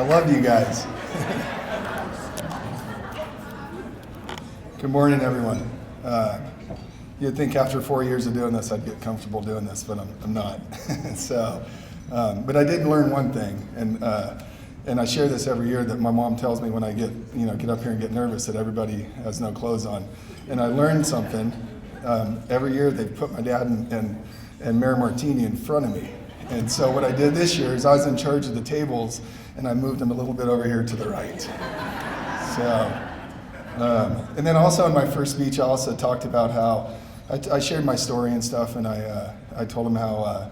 love you guys. Good morning, everyone. You'd think after 4 years of doing this, I'd get comfortable doing this, but I'm not. But I did learn one thing, and I share this every year, that my mom tells me when I get up here and get nervous that everybody has no clothes on. And I learned something. Every year they put my dad and Mayor Martini in front of me. And so what I did this year is I was in charge of the tables, and I moved them a little bit over here to the right. And then also in my first speech, I also talked about how I shared my story and stuff, and I told them how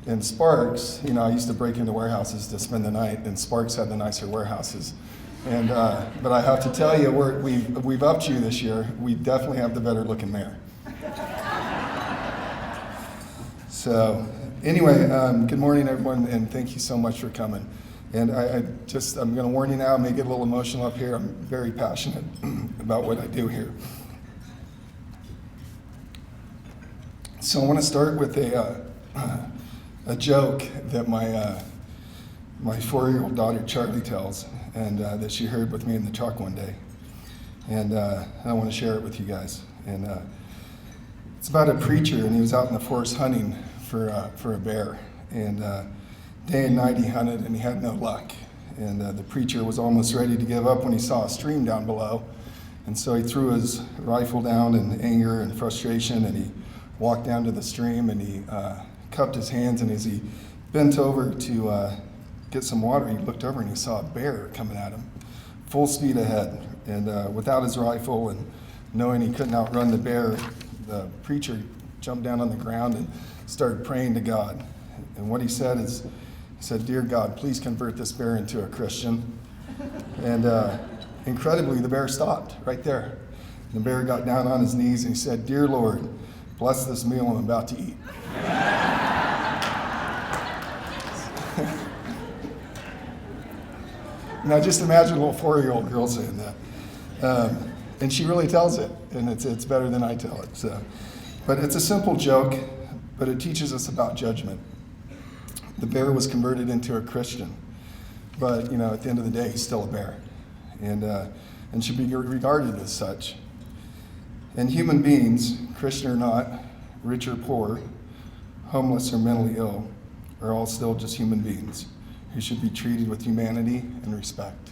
in Sparks, I used to break into warehouses to spend the night, and Sparks had the nicer warehouses. And but I have to tell you, we've upped you this year. We definitely have the better looking mayor. So anyway, good morning, everyone, and thank you so much for coming. And I'm going to warn you now, I may get a little emotional up here. I'm very passionate about what I do here. So I want to start with a joke that my 4-year-old daughter Charlie tells, and that she heard with me in the truck one day. And I want to share it with you guys. And it's about a preacher, and he was out in the forest hunting for a bear. And day and night he hunted, and he had no luck. And the preacher was almost ready to give up when he saw a stream down below. And so he threw his rifle down in anger and frustration, and he walked down to the stream, and he cupped his hands, and as he bent over to get some water, he looked over and he saw a bear coming at him, full speed ahead. And without his rifle and knowing he couldn't outrun the bear, the preacher jumped down on the ground and started praying to God. And what he said is, he said, "Dear God, please convert this bear into a Christian." And incredibly, the bear stopped right there. The bear got down on his knees and he said, "Dear Lord, bless this meal I'm about to eat." Now just imagine a little 4-year-old girl saying that. And she really tells it, and it's better than I tell it. So. But it's a simple joke, but it teaches us about judgment. The bear was converted into a Christian, but at the end of the day, he's still a bear, and should be regarded as such. And human beings, Christian or not, rich or poor, homeless or mentally ill, are all still just human beings who should be treated with humanity and respect.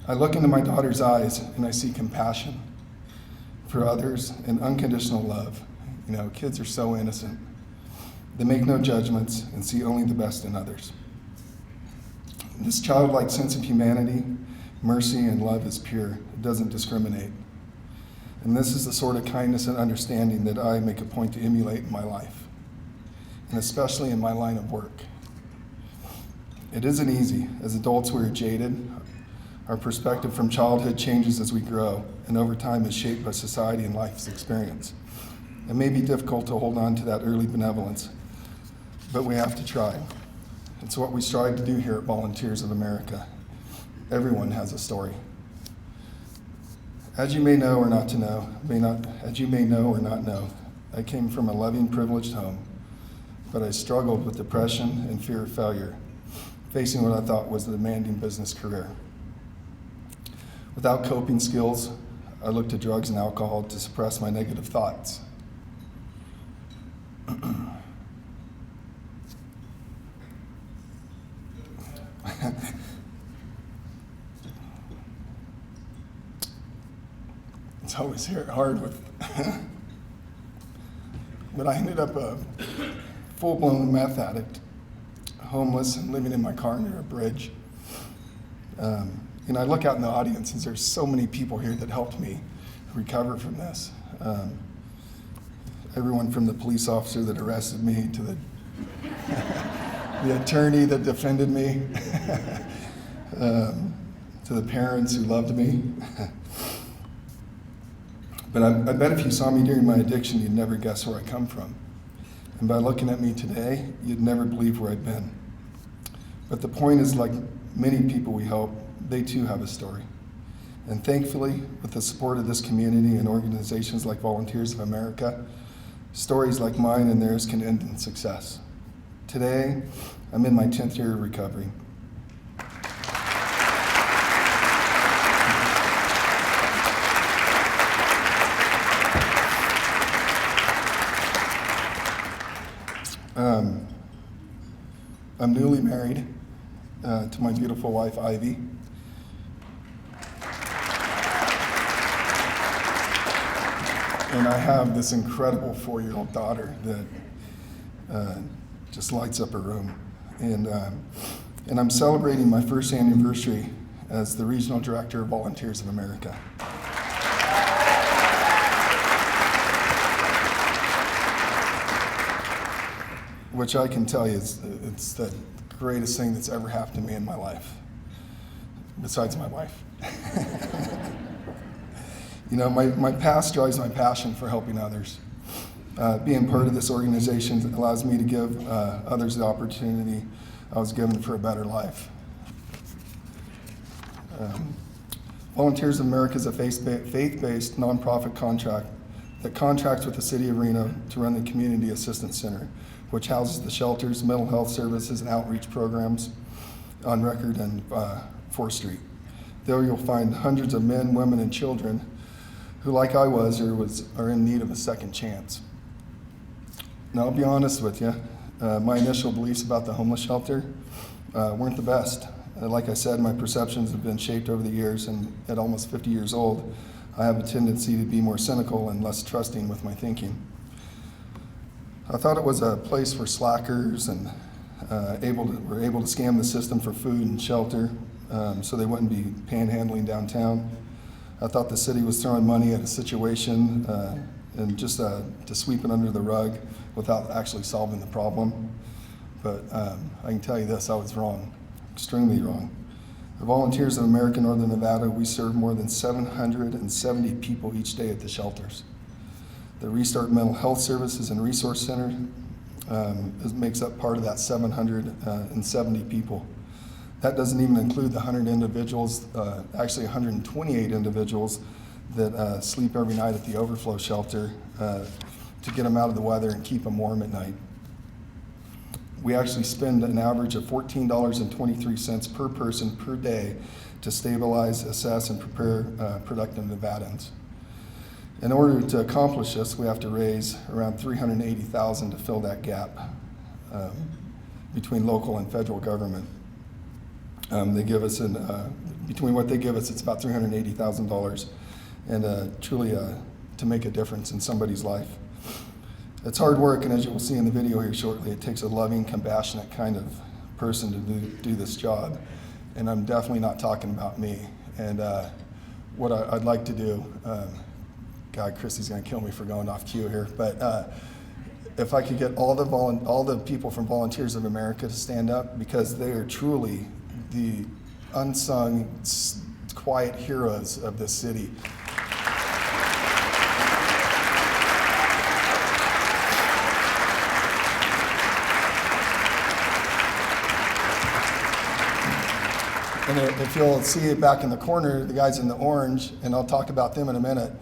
I look into my daughter's eyes and I see compassion for others and unconditional love. Kids are so innocent. They make no judgments and see only the best in others. This childlike sense of humanity, mercy, and love is pure. It doesn't discriminate. And this is the sort of kindness and understanding that I make a point to emulate in my life, and especially in my line of work. It isn't easy. As adults, we're jaded. Our perspective from childhood changes as we grow, and over time is shaped by society and life's experience. It may be difficult to hold on to that early benevolence, but we have to try. It's what we strive to do here at Volunteers of America. Everyone has a story. As you may know or not know, I came from a loving, privileged home, but I struggled with depression and fear of failure, facing what I thought was a demanding business career. Without coping skills, I looked to drugs and alcohol to suppress my negative thoughts. It's always hard with, but I ended up a full-blown meth addict, homeless and living in my car near a bridge. I look out in the audience and there's so many people here that helped me recover from this. Everyone from the police officer that arrested me to the attorney that defended me, to the parents who loved me. But I bet if you saw me during my addiction, you'd never guess where I come from. And by looking at me today, you'd never believe where I've been. But the point is, like many people we help, they too have a story. And thankfully, with the support of this community and organizations like Volunteers of America, stories like mine and theirs can end in success. Today, I'm in my 10th year of recovery. I'm newly married to my beautiful wife, Ivy. And I have this incredible 4-year-old daughter that just lights up her room. And I'm celebrating my first anniversary as the Regional Director of Volunteers of America. Which I can tell you is it's the greatest thing that's ever happened to me in my life, besides my wife. You know, my past drives my passion for helping others. Being part of this organization allows me to give others the opportunity I was given for a better life. Volunteers of America is a faith-based nonprofit contract that contracts with the City of Reno to run the Community Assistance Center, which houses the shelters, mental health services, and outreach programs on Record and 4th Street. There you'll find hundreds of men, women, and children who, like I was, are in need of a second chance. Now, I'll be honest with you, my initial beliefs about the homeless shelter weren't the best. Like I said, my perceptions have been shaped over the years, and at almost 50 years old, I have a tendency to be more cynical and less trusting with my thinking. I thought it was a place for slackers and were able to scam the system for food and shelter so they wouldn't be panhandling downtown. I thought the city was throwing money at a situation and just to sweep it under the rug without actually solving the problem. But I can tell you this, I was wrong, extremely wrong. The Volunteers of America Northern Nevada, we serve more than 770 people each day at the shelters. The Restart Mental Health Services and Resource Center makes up part of that 770 people. That doesn't even include the 100 individuals, actually 128 individuals that sleep every night at the overflow shelter to get them out of the weather and keep them warm at night. We actually spend an average of $14.23 per person per day to stabilize, assess, and prepare productive Nevadans. In order to accomplish this, we have to raise around $380,000 to fill that gap between local and federal government. They give us, between what they give us, it's about $380,000, and truly to make a difference in somebody's life. It's hard work, and as you will see in the video here shortly, it takes a loving, compassionate kind of person to do this job. And I'm definitely not talking about me. And what I'd like to do, God, Christy's gonna kill me for going off cue here, but if I could get all the people from Volunteers of America to stand up, because they are truly the unsung, quiet heroes of this city. And if you'll see it back in the corner, the guys in the orange, and I'll talk about them in a minute,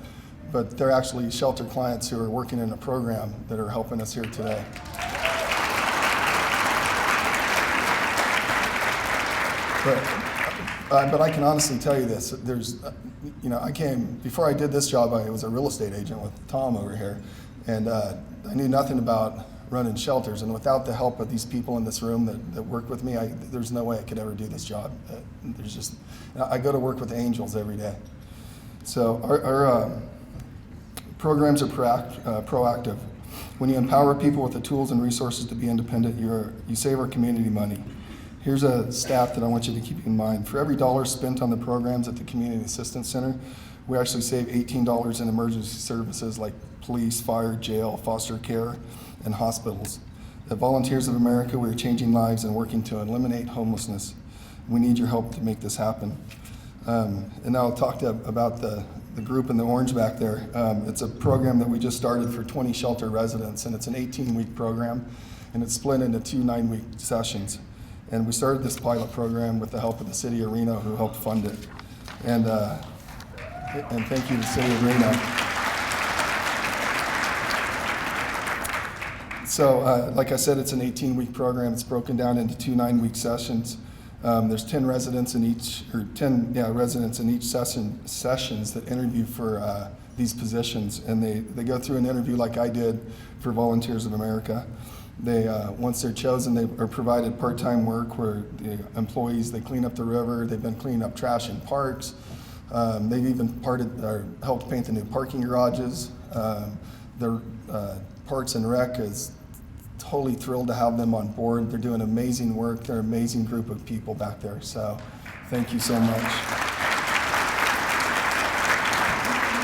but they're actually shelter clients who are working in a program that are helping us here today. But I can honestly tell you this, before I did this job, I was a real estate agent with Tom over here, and I knew nothing about running shelters, and without the help of these people in this room that work with me, there's no way I could ever do this job. I go to work with angels every day. So our programs are proactive. When you empower people with the tools and resources to be independent, you save our community money. Here's a stat that I want you to keep in mind. For every dollar spent on the programs at the Community Assistance Center, we actually save $18 in emergency services like police, fire, jail, foster care, and hospitals. At Volunteers of America, we are changing lives and working to eliminate homelessness. We need your help to make this happen. And now I'll talk about the group in the orange back there. It's a program that we just started for 20 shelter residents, and it's an 18-week program, and it's split into 2 9-week sessions. And we started this pilot program with the help of the City of Reno, who helped fund it. And thank you to the City of Reno. So, like I said, it's an 18-week program. It's broken down into 2 9-week sessions. There's 10 residents in each, residents in each sessions that interview for these positions, and they go through an interview like I did for Volunteers of America. They once they're chosen, they are provided part-time work where the employees, they clean up the river. They've been cleaning up trash in parks. They've even helped paint the new parking garages. Their Parks and Rec is totally thrilled to have them on board. They're doing amazing work. They're an amazing group of people back there. So thank you so much.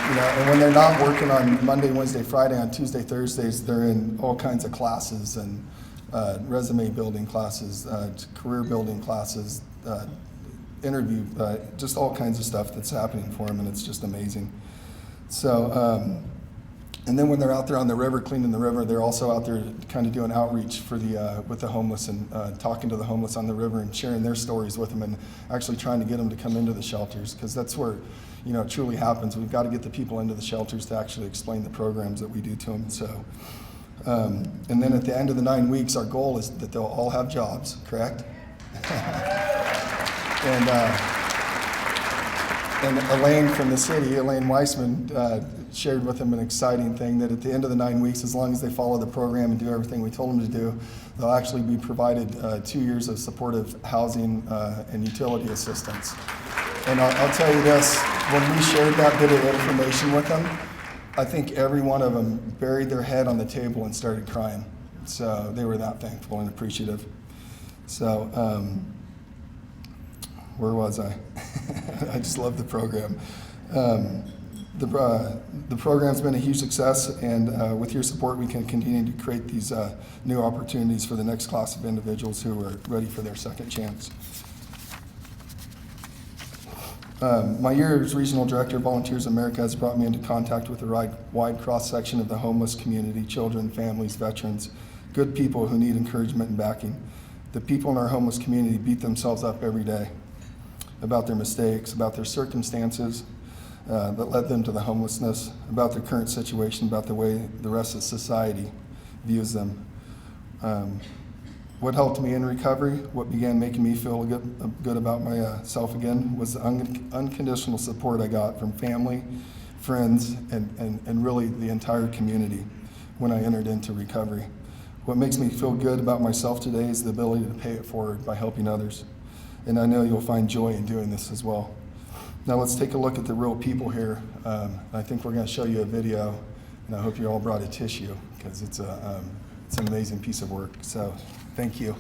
And when they're not working on Monday, Wednesday, Friday, on Tuesday, Thursdays, they're in all kinds of classes and resume building classes, career building classes, interview, just all kinds of stuff that's happening for them, and it's just amazing. So, and then when they're out there on the river, cleaning the river, they're also out there kind of doing outreach for with the homeless and talking to the homeless on the river and sharing their stories with them and actually trying to get them to come into the shelters, because that's where, it truly happens. We've got to get the people into the shelters to actually explain the programs that we do to them. So, and then at the end of the 9 weeks, our goal is that they'll all have jobs, correct? And Elaine from the city, Elaine Weissman, shared with them an exciting thing that at the end of the 9 weeks, as long as they follow the program and do everything we told them to do, they'll actually be provided 2 years of supportive housing and utility assistance. And I'll tell you this, when we shared that bit of information with them, I think every one of them buried their head on the table and started crying. So they were that thankful and appreciative. So, where was I? I just love the program. The program's been a huge success, and with your support, we can continue to create these new opportunities for the next class of individuals who are ready for their second chance. My year as Regional Director of Volunteers of America has brought me into contact with a wide cross-section of the homeless community, children, families, veterans, good people who need encouragement and backing. The people in our homeless community beat themselves up every day about their mistakes, about their circumstances that led them to the homelessness, about their current situation, about the way the rest of society views them. What helped me in recovery, what began making me feel good about myself again, was the unconditional support I got from family, friends, and really the entire community when I entered into recovery. What makes me feel good about myself today is the ability to pay it forward by helping others. And I know you'll find joy in doing this as well. Now let's take a look at the real people here. I think we're going to show you a video, and I hope you all brought a tissue, because it's an amazing piece of work. So thank you.